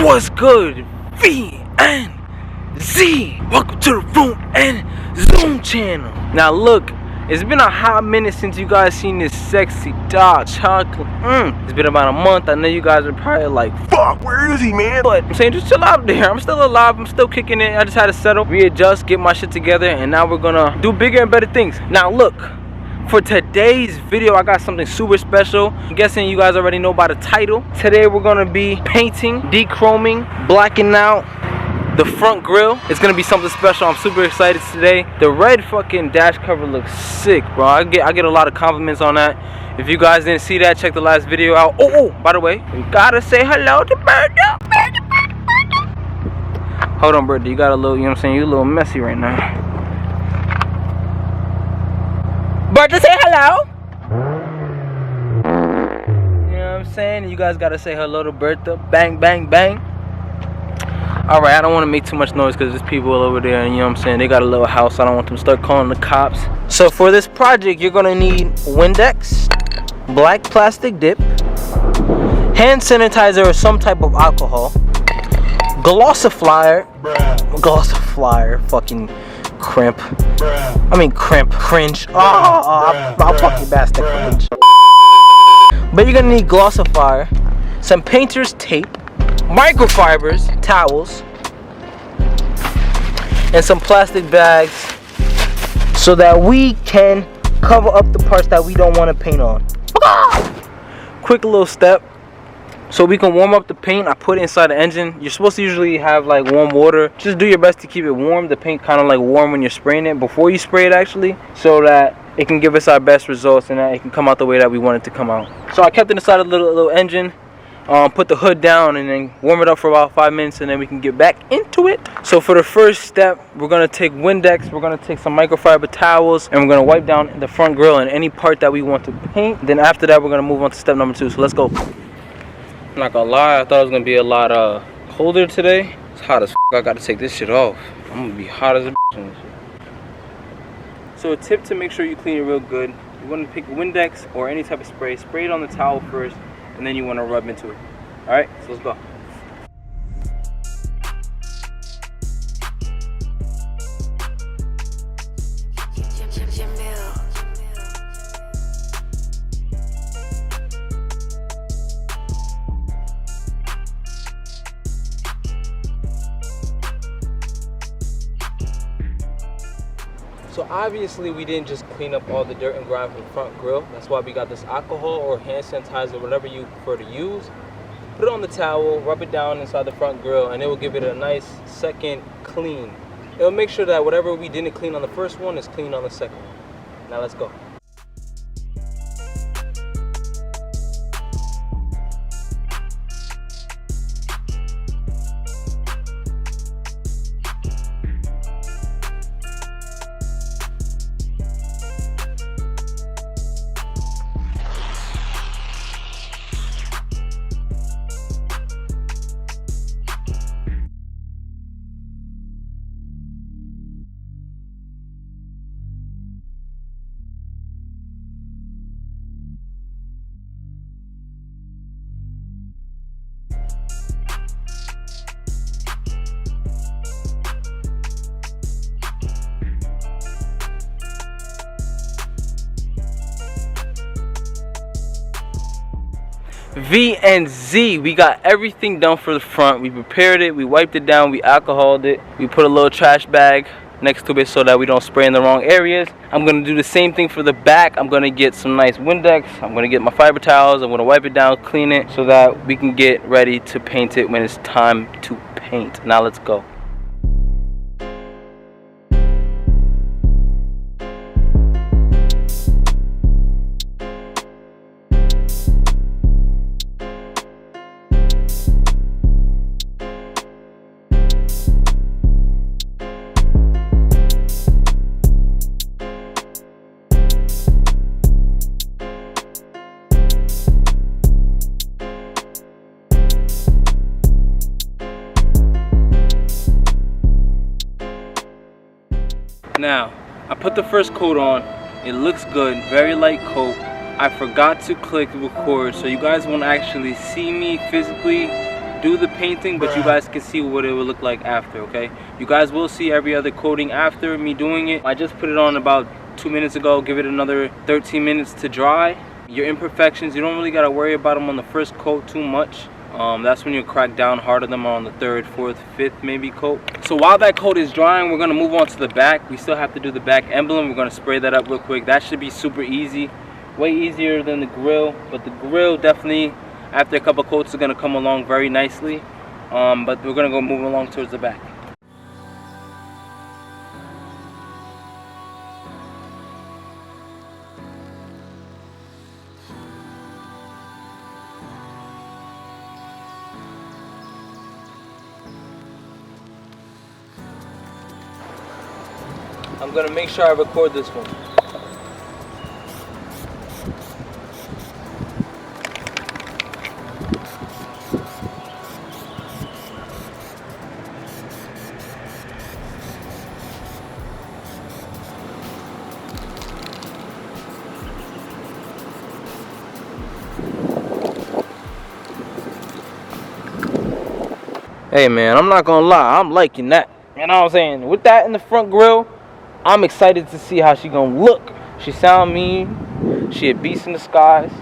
What's good, VNZ? Welcome to the Vroom and Zoom channel. Now look, it's been a hot minute since you guys seen this sexy dark chocolate. It's been about a month. I know you guys are probably like, fuck, where is he, man? But I'm saying, just chill out there. I'm still alive. I'm still kicking it. I just had to settle, readjust, get my shit together, and now we're gonna do bigger and better things. Now look, for today's video, I got something super special. I'm guessing you guys already know by the title. Today we're gonna be painting, dechroming, blacking out the front grille. It's gonna be something special. I'm super excited today. The red fucking dash cover looks sick, bro. I get a lot of compliments on that. If you guys didn't see that, check the last video out. Oh, by the way, we gotta say hello to Bertha. Hold on, Bertha. You got a little, you know what I'm saying? You're a little messy right now. Bertha, say hello. You know what I'm saying? You guys gotta say hello to Bertha. Bang, bang, bang. Alright, I don't want to make too much noise because there's people over there, and you know what I'm saying, they got a little house. I don't want them to start calling the cops. So for this project, you're gonna need Windex, black plastic dip, hand sanitizer or some type of alcohol, glossifier, fucking crimp. I mean crimp, cringe. I'll fucking bastard cringe. But you're gonna need glossifier, some painter's tape, microfibers, towels, and some plastic bags so that we can cover up the parts that we don't want to paint on. Quick little step, so we can warm up the paint. I put it inside the engine. You're supposed to usually have like warm water. Just do your best to keep it warm. The paint kind of like warm when you're spraying it, before you spray it actually, so that it can give us our best results and that it can come out the way that we want it to come out. So I kept it inside a little engine. Put the hood down and then warm it up for about 5 minutes, and then we can get back into it. So for the first step, we're gonna take Windex, we're gonna take some microfiber towels, and we're gonna wipe down the front grille and any part that we want to paint. Then after that, we're gonna move on to step number 2. So let's go. I'm not gonna lie, I thought it was gonna be a lot colder today. It's hot as f. I gotta take this shit off. I'm gonna be hot as a bitch. So a tip to make sure you clean it real good, you wanna pick Windex or any type of spray. Spray it on the towel first, and then you want to rub into it. Alright, so let's go. So obviously we didn't just clean up all the dirt and grime from the front grille. That's why we got this alcohol or hand sanitizer, whatever you prefer to use. Put it on the towel, rub it down inside the front grille, and it will give it a nice second clean. It will make sure that whatever we didn't clean on the first one is clean on the second one. Now let's go. VNZ, we got everything done for the front. We prepared it, we wiped it down, we alcoholed it, we put a little trash bag next to it so that we don't spray in the wrong areas. I'm gonna do the same thing for the back. I'm gonna get some nice Windex, I'm gonna get my fiber towels, I'm gonna wipe it down, clean it, so that we can get ready to paint it when it's time to paint. Now let's go. Now, I put the first coat on. It looks good, very light coat. I forgot to click record, so you guys won't actually see me physically do the painting, but you guys can see what it would look like after, okay? You guys will see every other coating after me doing it. I just put it on about 2 minutes ago. Give it another 13 minutes to dry. Your imperfections, you don't really got to worry about them on the first coat too much. That's when you crack down harder them on the third, fourth, fifth maybe coat. So while that coat is drying, we're going to move on to the back. We still have to do the back emblem. We're going to spray that up real quick. That should be super easy, way easier than the grill, but the grill definitely after a couple coats is going to come along very nicely. But we're going to go move along towards the back. I'm gonna make sure I record this one. Hey man, I'm not gonna lie, I'm liking that. You know what I'm saying? With that in the front grille, I'm excited to see how she gonna look. She sound mean. She a beast in disguise.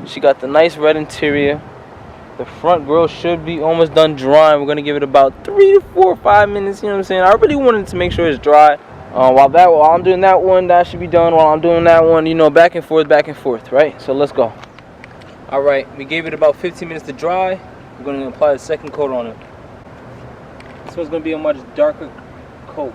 She got the nice red interior. The front grille should be almost done drying. We're gonna give it about 3 to 4 or 5 minutes. You know what I'm saying? I really wanted to make sure it's dry. While I'm doing that one, that should be done. While I'm doing that one, you know, back and forth, right? So let's go. All right, we gave it about 15 minutes to dry. We're gonna apply the second coat on it. This one's gonna be a much darker coat.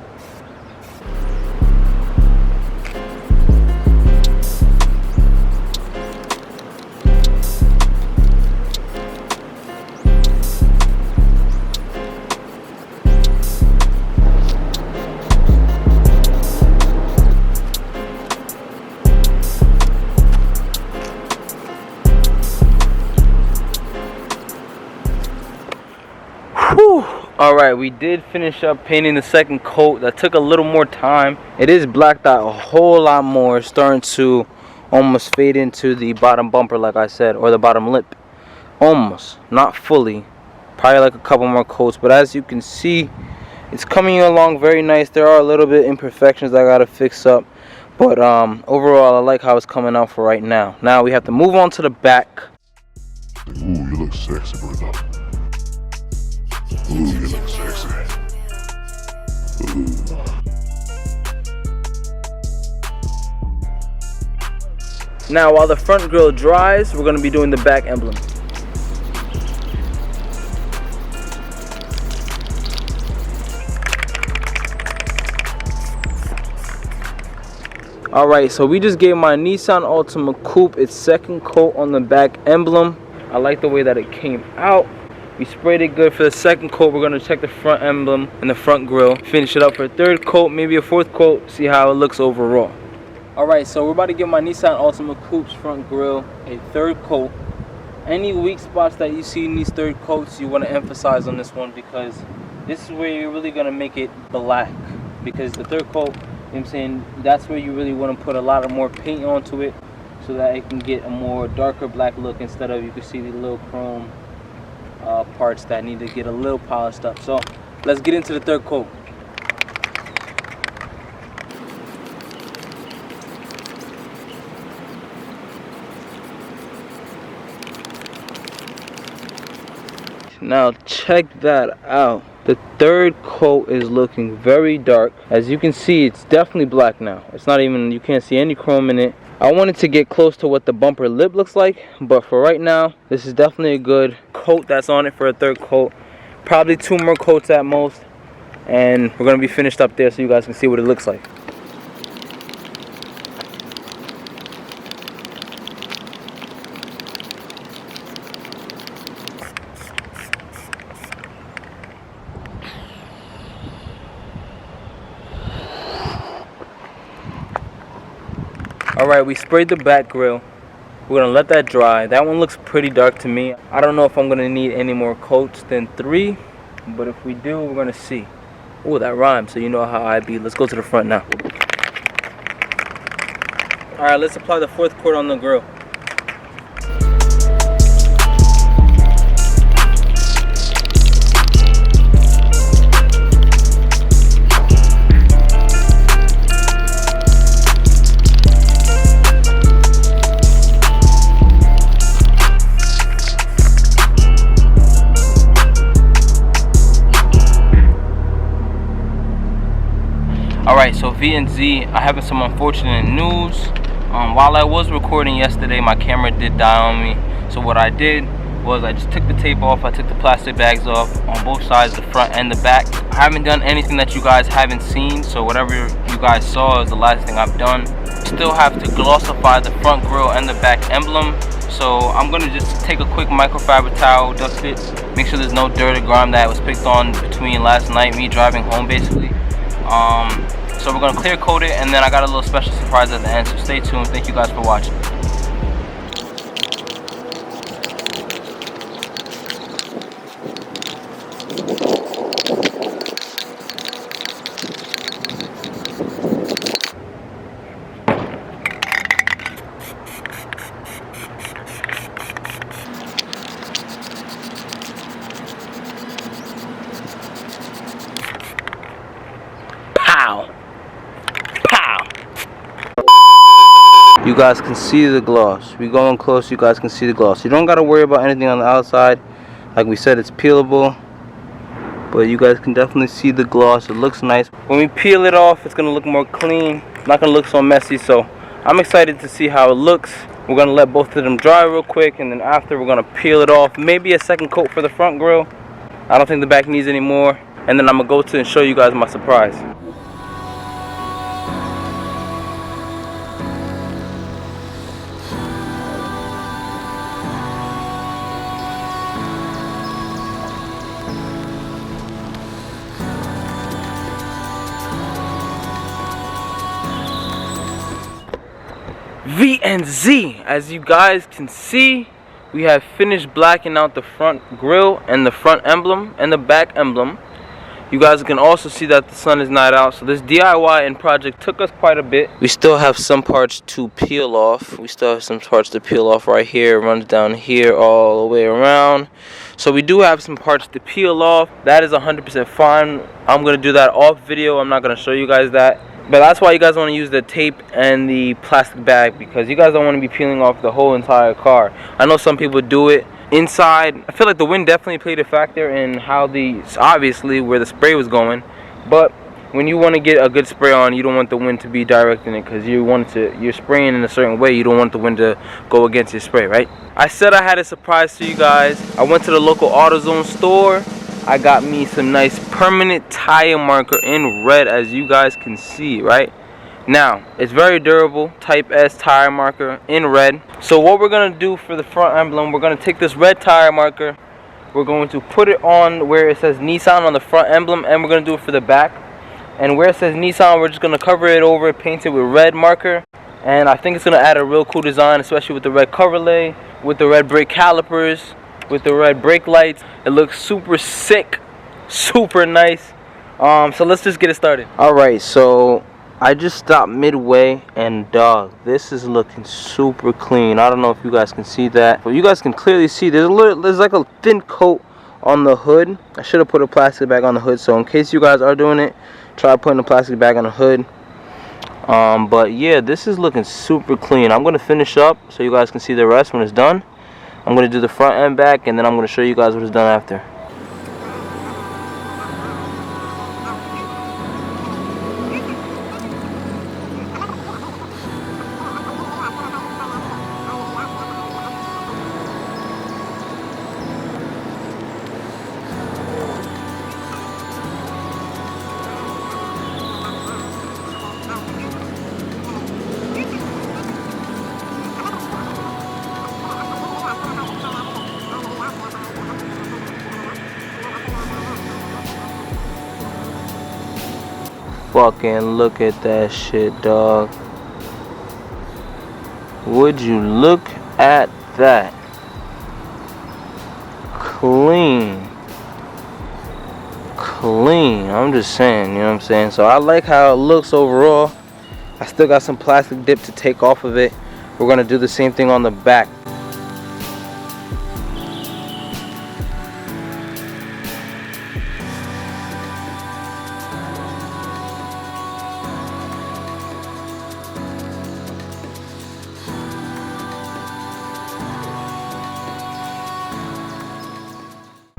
Alright, we did finish up painting the second coat. That took a little more time. It is blacked out a whole lot more. It's starting to almost fade into the bottom bumper, like I said, or the bottom lip. Almost, not fully. Probably like a couple more coats, but as you can see, it's coming along very nice. There are a little bit imperfections that I gotta fix up, but overall I like how it's coming out for right now. Now we have to move on to the back. Ooh, you look sexy, brother. Ooh, you look sexy. Ooh. Now while the front grille dries, we're going to be doing the back emblem. Alright, so we just gave my Nissan Altima Coupe its second coat on the back emblem. I like the way that it came out. We sprayed it good for the second coat. We're going to check the front emblem and the front grille. Finish it up for a third coat, maybe a fourth coat, see how it looks overall. Alright, so we're about to give my Nissan Altima Coupe's front grille a third coat. Any weak spots that you see in these third coats, you want to emphasize on this one, because this is where you're really going to make it black. Because the third coat, you know what I'm saying, that's where you really want to put a lot of more paint onto it, so that it can get a more darker black look, instead of you can see the little chrome parts that need to get a little polished up. So let's get into the third coat. Now check that out. The third coat is looking very dark. As you can see, it's definitely black now. It's not even, you can't see any chrome in it. I wanted to get close to what the bumper lip looks like, but for right now, this is definitely a good coat that's on it for a third coat. Probably 2 more coats at most, and we're gonna be finished up there so you guys can see what it looks like. Alright, we sprayed the back grille. We're gonna let that dry. That one looks pretty dark to me. I don't know if I'm gonna need any more coats than 3, but if we do, we're gonna see. Oh, that rhymes, so you know how I be. Let's go to the front now. Alright, let's apply the 4th coat on the grille. VNZ, I have some unfortunate news. While I was recording yesterday, my camera did die on me. So what I did was I just took the tape off. I took the plastic bags off on both sides, the front and the back. I haven't done anything that you guys haven't seen, so whatever you guys saw is the last thing I've done. Still have to glossify the front grille and the back emblem. So I'm gonna just take a quick microfiber towel, dust it, make sure there's no dirt or grime that was picked on between last night, me driving home basically. So we're gonna clear coat it, and then I got a little special surprise at the end, so stay tuned. Thank you guys for watching. You guys can see the gloss. We going close, you guys can see the gloss. You don't gotta worry about anything on the outside. Like we said, it's peelable, but you guys can definitely see the gloss. It looks nice. When we peel it off, it's gonna look more clean, not gonna look so messy. So I'm excited to see how it looks. We're gonna let both of them dry real quick, and then after we're gonna peel it off. Maybe a second coat for the front grille. I don't think the back needs any more. And then I'm gonna go to and show you guys my surprise. VNZ, as you guys can see, we have finished blacking out the front grille and the front emblem and the back emblem. You guys can also see that the sun is not out, so this DIY and project took us quite a bit. We still have some parts to peel off. Right here. It runs down here all the way around. So we do have some parts to peel off. That is 100% fine. I'm going to do that off video. I'm not going to show you guys that. But that's why you guys want to use the tape and the plastic bag, because you guys don't want to be peeling off the whole entire car. I know some people do it. Inside, I feel like the wind definitely played a factor in how obviously where the spray was going. But when you want to get a good spray on, you don't want the wind to be directing it, because you're spraying in a certain way. You don't want the wind to go against your spray, right? I said I had a surprise for you guys. I went to the local AutoZone store. I got me some nice permanent tire marker in red, as you guys can see, right? Now, it's very durable, type S tire marker in red. So what we're going to do for the front emblem, we're going to take this red tire marker, we're going to put it on where it says Nissan on the front emblem, and we're going to do it for the back. And where it says Nissan, we're just going to cover it over, paint it with red marker. And I think it's going to add a real cool design, especially with the red cover lay, with the red brake calipers, with the red brake lights. It looks super sick, super nice. So let's just get it started. Alright, so I just stopped midway, and dog, this is looking super clean. I don't know if you guys can see that, but you guys can clearly see there's like a thin coat on the hood. I should have put a plastic bag on the hood, so in case you guys are doing it, try putting a plastic bag on the hood. But yeah, this is looking super clean. I'm going to finish up so you guys can see the rest when it's done. I'm going to do the front and back, and then I'm going to show you guys what it's done after. Fucking look at that shit, dog. Would you look at that? Clean. I'm just saying, you know what I'm saying? So I like how it looks overall. I still got some plastic dip to take off of it. We're gonna do the same thing on the back.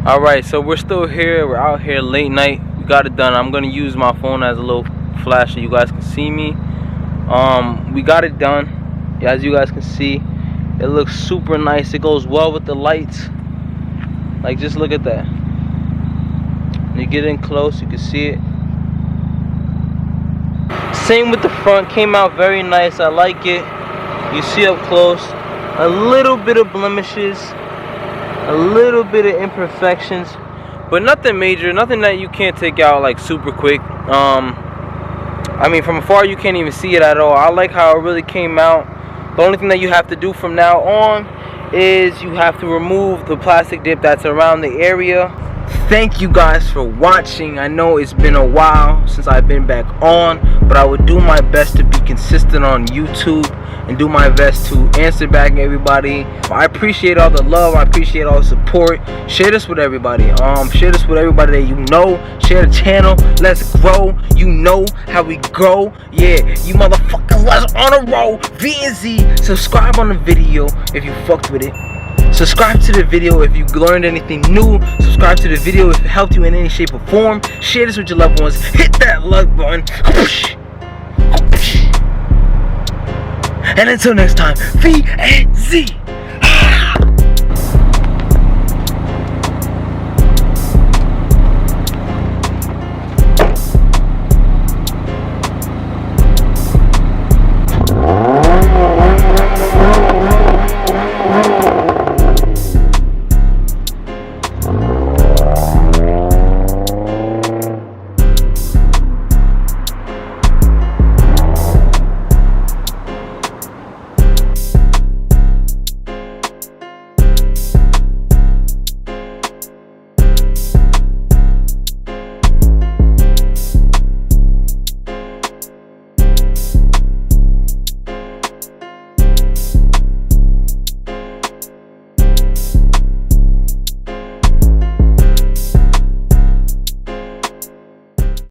Alright, so we're still here. We're out here late night. We got it done. I'm going to use my phone as a little flash so you guys can see me. We got it done. As you guys can see, it looks super nice. It goes well with the lights. Like, just look at that. When you get in close, you can see it. Same with the front, came out very nice. I like it. You see up close, a little bit of blemishes, a little bit of imperfections, but nothing major, nothing that you can't take out like super quick. I mean, from afar you can't even see it at all. I like how it really came out. The only thing that you have to do from now on is you have to remove the plastic dip that's around the area. Thank you guys for watching. I know it's been a while since I've been back on, but I would do my best to be consistent on YouTube and do my best to answer back everybody. I appreciate all the love. I appreciate all the support. Share this with everybody. Share this with everybody that you know. Share the channel. Let's grow. You know how we grow. Yeah, you motherfuckers, let's on a roll. VNZ. Subscribe on the video if you fucked with it. Subscribe to the video if you learned anything new. Subscribe to the video if it helped you in any shape or form. Share this with your loved ones. Hit that like button. And until next time, VNZ.